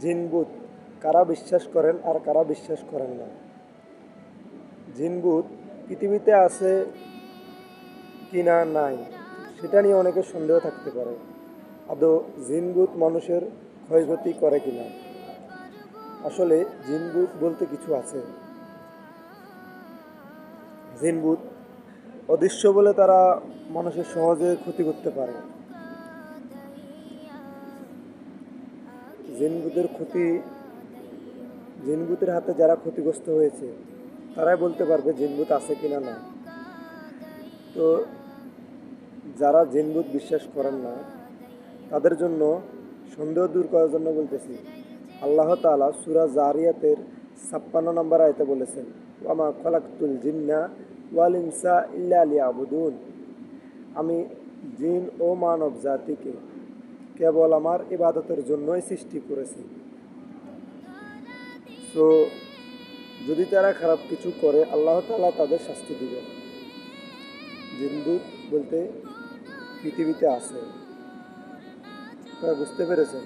জিনভূত কারা বিশ্বাস করেন আর কারা বিশ্বাস করেন না। জিনভূত পৃথিবীতে আছে কি না নাই সেটা নিয়ে অনেকের সন্দেহ থাকতে পারে। আদৌ জিনভূত মানুষের ক্ষয়ক্ষতি করে কিনা। আসলে জিনভূত বলতে কিছু আছে। জিনভূত অদৃশ্য বলে তারা মানুষের সহজে ক্ষতি করতে পারে। জিনভূতের ক্ষতি জিনভূতের হাতে যারা ক্ষতিগ্রস্ত হয়েছে তারাই বলতে পারবে জিনভূত আছে কিনা না। তো যারা জিনভূত বিশ্বাস করেন না তাদের জন্য সন্দেহ দূর করার জন্য বলতেছি, আল্লাহ তাআলা সূরা জারিয়াতের ৫৬ নম্বর আয়াতে বলেছেন, ওয়ামা খালাকতুল জিন্না ওয়াল ইনসা ইল্লা লিয়াবুদুন। আমি জিন ও মানব জাতিকে কেবল আমার ইবাদতের জন্যই সৃষ্টি করেছি। তো যদি তারা খারাপ কিছু করে আল্লাহ তাআলা তাদের শাস্তি দিবেন। জিনভূত বলতে পৃথিবীতে আছে। আপনারা বুঝতে পেরেছেন?